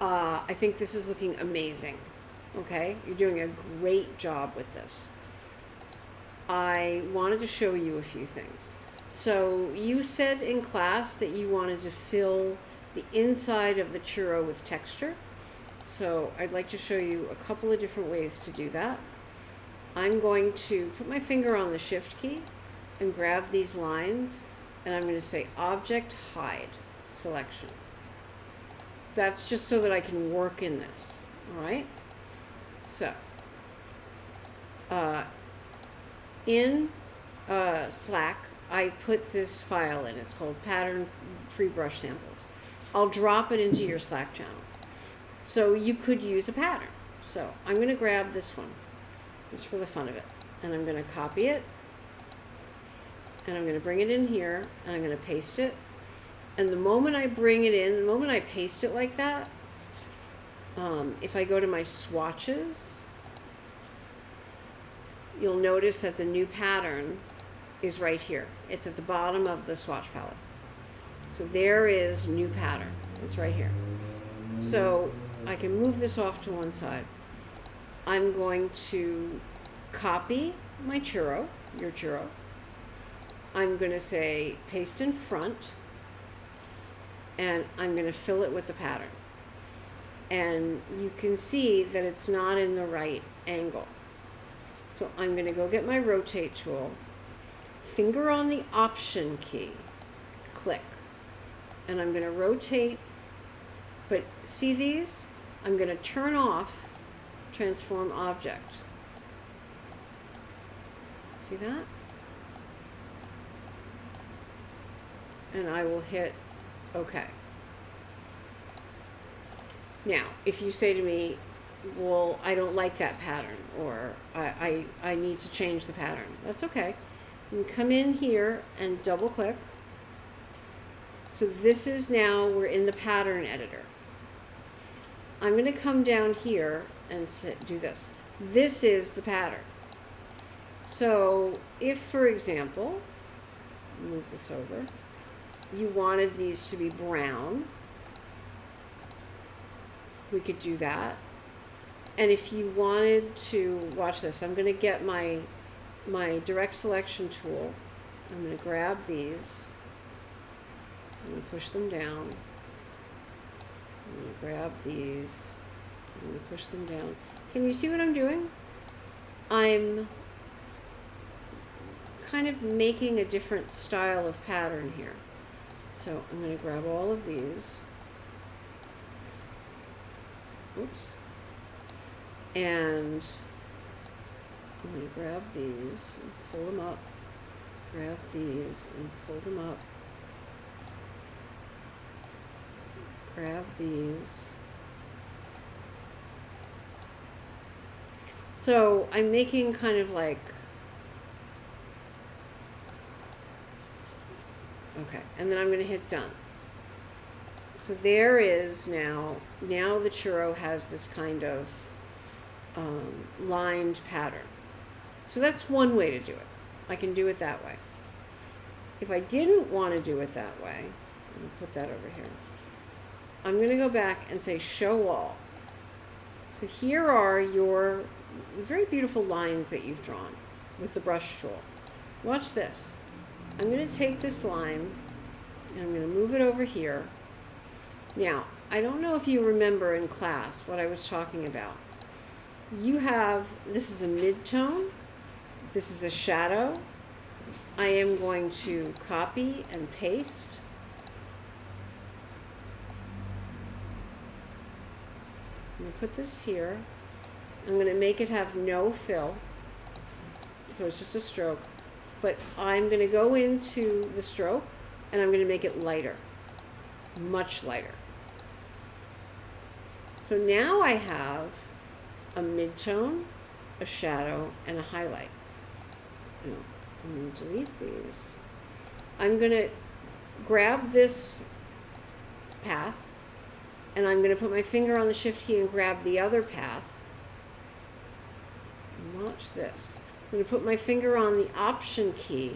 I think this is looking amazing. Okay, you're doing a great job with this. I wanted to show you a few things. So you said in class that you wanted to fill the inside of the churro with texture. So I'd like to show you a couple of different ways to do that. I'm going to put my finger on the shift key and grab these lines, and I'm going to say Object Hide Selection. That's just so that I can work in this, all right? So, in Slack, I put this file in. It's called Pattern Free Brush Samples. I'll drop it into your Slack channel. So you could use a pattern. So I'm going to grab this one, just for the fun of it. And I'm going to copy it. And I'm going to bring it in here. And I'm going to paste it. And the moment I bring it in, the moment I paste it like that, if I go to my swatches, you'll notice that the new pattern is right here. It's at the bottom of the swatch palette. So there is new pattern. It's right here. So I can move this off to one side. I'm going to copy my churro, your churro. I'm going to say paste in front, and I'm going to fill it with the pattern. And you can see that it's not in the right angle. So I'm going to go get my rotate tool, finger on the Option key, click, and I'm going to rotate. But see these? I'm going to turn off Transform Object. See that? And I will hit OK. Now, if you say to me, well, I don't like that pattern, or I need to change the pattern, that's okay. You can come in here and double click. So this is now, we're in the pattern editor. I'm going to come down here and do this. This is the pattern. So if, for example, move this over, you wanted these to be brown, we could do that. And if you wanted to, watch this, I'm going to get my direct selection tool. I'm going to grab these. I'm going to push them down. I'm going to grab these. I'm going to push them down. Can you see what I'm doing? I'm kind of making a different style of pattern here. So I'm going to grab all of these. Oops. And I'm going to grab these and pull them up. Grab these and pull them up. Grab these. So I'm making kind of like, okay, and then I'm going to hit done. So there is now the churro has this kind of lined pattern. So that's one way to do it. I can do it that way. If I didn't want to do it that way, I'm going to put that over here. I'm going to go back and say show all. So here are your very beautiful lines that you've drawn with the brush tool. Watch this. I'm going to take this line and I'm going to move it over here. Now, I don't know if you remember in class what I was talking about. You have, this is a mid-tone, this is a shadow. I am going to copy and paste. I'm going to put this here. I'm going to make it have no fill, so it's just a stroke. But I'm going to go into the stroke and I'm going to make it lighter, much lighter. So now I have a mid-tone, a shadow, and a highlight. I'm going to delete these. I'm going to grab this path and I'm going to put my finger on the shift key and grab the other path. And watch this. I'm going to put my finger on the Option key.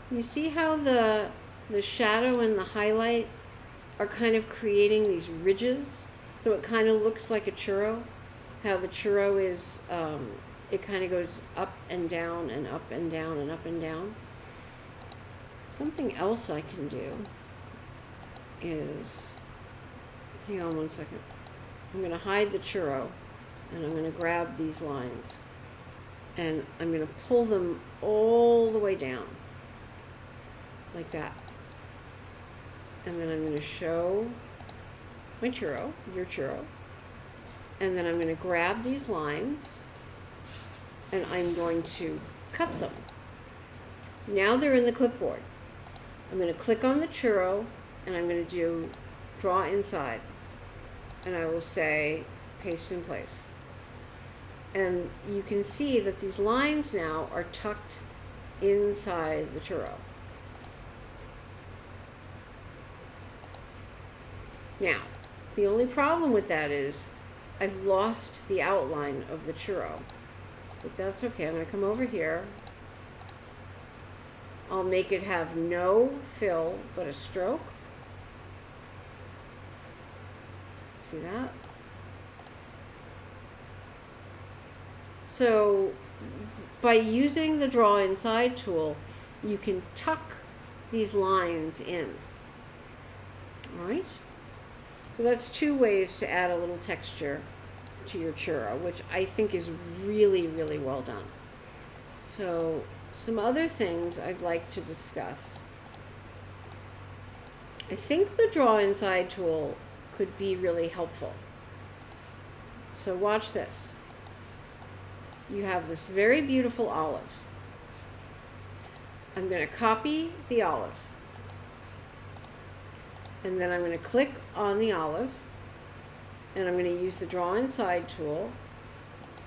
You see how the the shadow and the highlight are kind of creating these ridges. So it kind of looks like a churro. How the churro is, it kind of goes up and down and up and down and up and down. Something else I can do is, hang on one second. I'm going to hide the churro and I'm going to grab these lines and I'm going to pull them all the way down like that. And then I'm going to show my churro, your churro, and then I'm going to grab these lines and I'm going to cut them. Now they're in the clipboard. I'm going to click on the churro and I'm going to do draw inside, and I will say paste in place. And you can see that these lines now are tucked inside the churro. Now, the only problem with that is I've lost the outline of the churro, but that's okay. I'm going to come over here. I'll make it have no fill but a stroke. See that? So by using the draw inside tool, you can tuck these lines in. All right? So that's two ways to add a little texture to your churro, which I think is really, really well done. So some other things I'd like to discuss. I think the draw inside tool could be really helpful. So watch this. You have this very beautiful olive. I'm going to copy the olive. And then I'm going to click on the olive, and I'm going to use the draw inside tool.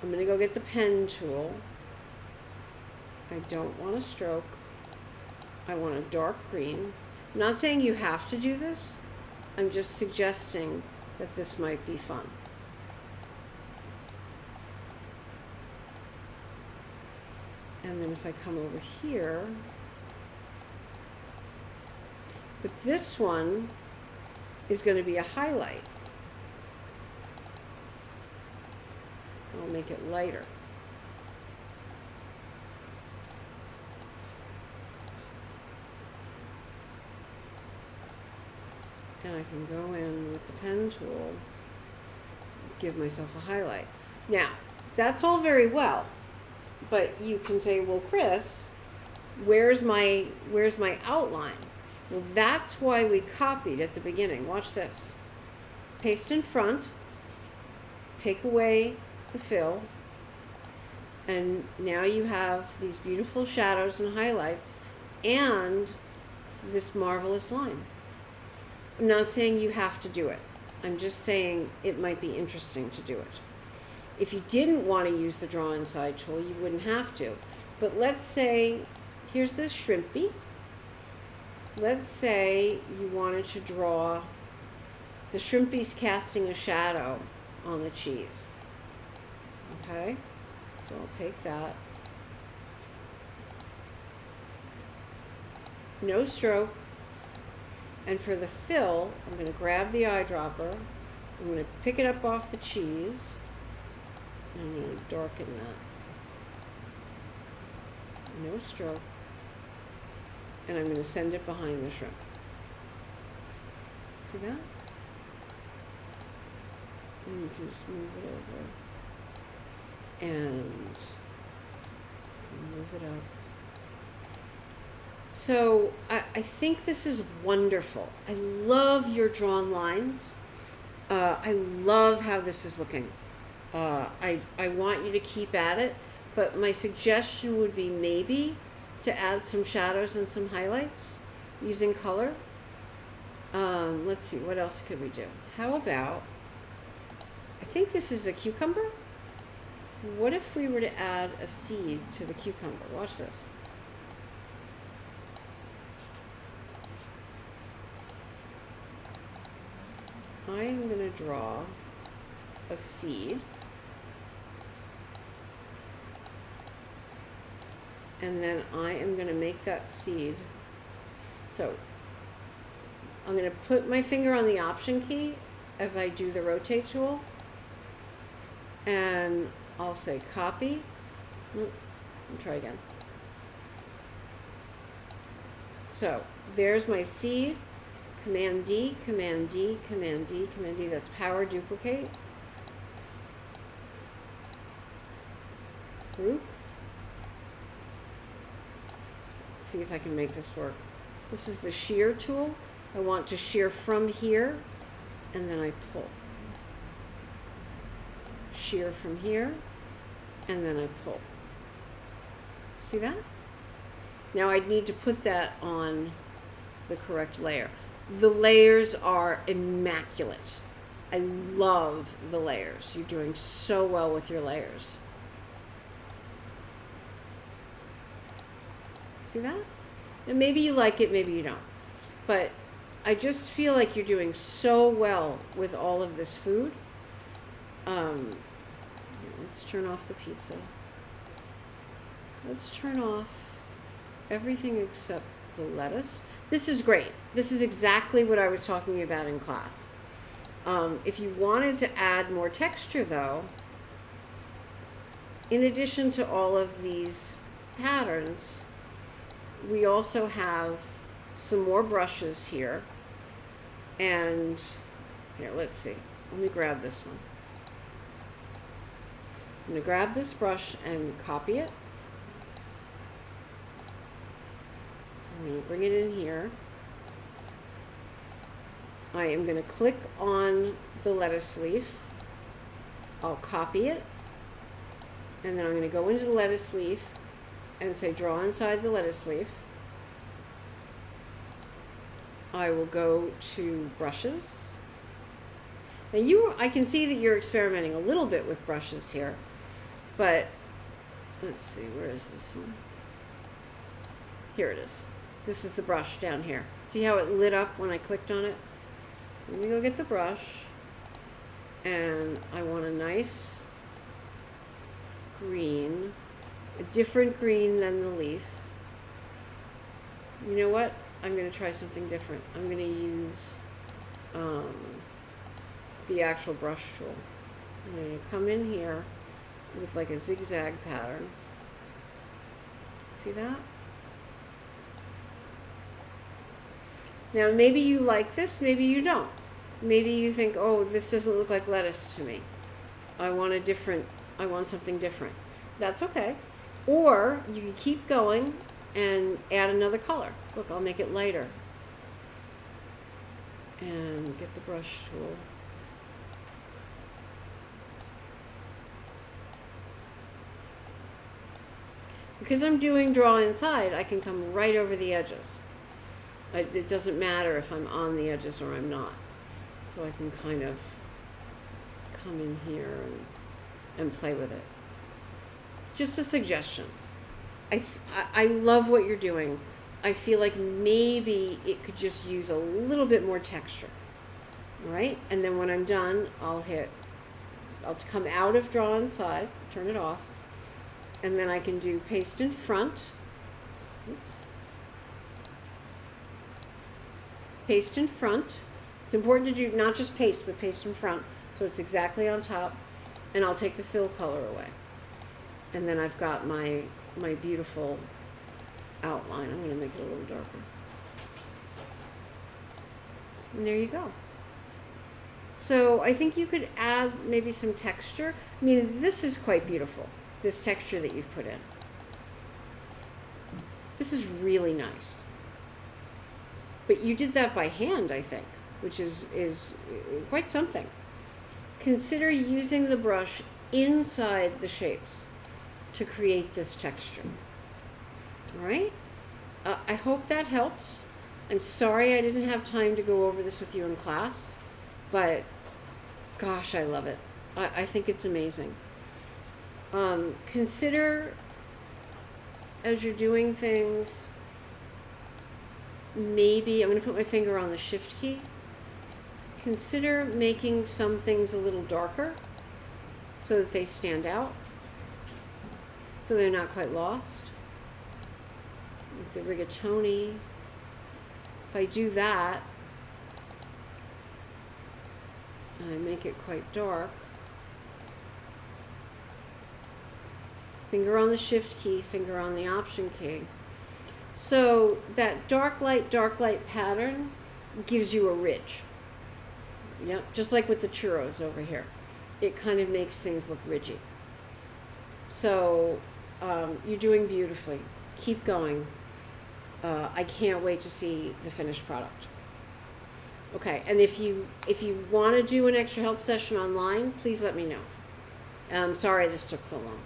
I'm going to go get the pen tool. I don't want a stroke. I want a dark green. I'm not saying you have to do this. I'm just suggesting that this might be fun. And then if I come over here, but this one is going to be a highlight. I'll make it lighter. And I can go in with the pen tool, give myself a highlight. Now, that's all very well, but you can say, well, Chris, where's my outline? Well, that's why we copied at the beginning. Watch this. Paste in front, take away the fill, and now you have these beautiful shadows and highlights and this marvelous line. I'm not saying you have to do it. I'm just saying it might be interesting to do it. If you didn't want to use the draw inside tool, you wouldn't have to. But let's say, here's this shrimpy. Let's say you wanted to draw the shrimpy's casting a shadow on the cheese. Okay, so I'll take that. No stroke. And for the fill, I'm going to grab the eyedropper. I'm going to pick it up off the cheese. And I'm going to darken that. No stroke. And I'm going to send it behind the shrimp. See that? And you can just move it over. And move it up. So I think this is wonderful. I love your drawn lines. I love how this is looking. I want you to keep at it, but my suggestion would be maybe to add some shadows and some highlights using color. Let's see, what else could we do? How about, I think this is a cucumber. What if we were to add a seed to the cucumber? Watch this. I am going to draw a seed. And then I am going to make that seed. So I'm going to put my finger on the Option key as I do the rotate tool. And I'll say copy. Let me try again. So there's my seed. Command D, Command D, Command D, Command D. That's power duplicate. Group. Let's see if I can make this work. This is the shear tool. I want to shear from here, and then I pull. Shear from here, and then I pull. See that? Now I'd need to put that on the correct layer. The layers are immaculate. I love the layers. You're doing so well with your layers. See that? And maybe you like it, maybe you don't. But I just feel like you're doing so well with all of this food. Let's turn off the pizza. Let's turn off everything except the lettuce. This is great. This is exactly what I was talking about in class. If you wanted to add more texture, though, in addition to all of these patterns, we also have some more brushes here. And here, let's see. Let me grab this one. I'm going to grab this brush and copy it. I'm going to bring it in here. I am going to click on the lettuce leaf. I'll copy it. And then I'm going to go into the lettuce leaf and say draw inside the lettuce leaf. I will go to brushes. Now I can see that you're experimenting a little bit with brushes here, but let's see, where is this one? Here it is. This is the brush down here. See how it lit up when I clicked on it? Let me go get the brush, and I want a nice green, a different green than the leaf. You know what? I'm going to try something different. I'm going to use the actual brush tool. I'm going to come in here with like a zigzag pattern. See that? Now maybe you like this, maybe you don't. Maybe you think, oh, this doesn't look like lettuce to me. I want something different. That's okay. Or you can keep going and add another color. Look, I'll make it lighter. And get the brush tool. Because I'm doing draw inside, I can come right over the edges. It doesn't matter if I'm on the edges or I'm not. So I can kind of come in here and play with it. Just a suggestion. I love what you're doing. I feel like maybe it could just use a little bit more texture. All right? And then when I'm done, I'll come out of draw inside, turn it off, and then I can do paste in front. Oops. Paste in front. It's important to do not just paste, but paste in front, so it's exactly on top. And I'll take the fill color away. And then I've got my beautiful outline. I'm going to make it a little darker. And there you go. So I think you could add maybe some texture. I mean, this is quite beautiful, this texture that you've put in. This is really nice. But you did that by hand, I think, which is quite something. Consider using the brush inside the shapes to create this texture. All right? I hope that helps. I'm sorry I didn't have time to go over this with you in class, but gosh, I love it. I think it's amazing. Consider, as you're doing things, maybe, I'm going to put my finger on the shift key. Consider making some things a little darker so that they stand out, so they're not quite lost. With the rigatoni, if I do that, and I make it quite dark. Finger on the shift key, finger on the option key. So that dark light pattern gives you a ridge. Yep, just like with the churros over here. It kind of makes things look ridgy. So you're doing beautifully. Keep going. I can't wait to see the finished product. Okay, and if you want to do an extra help session online, please let me know. I'm sorry this took so long.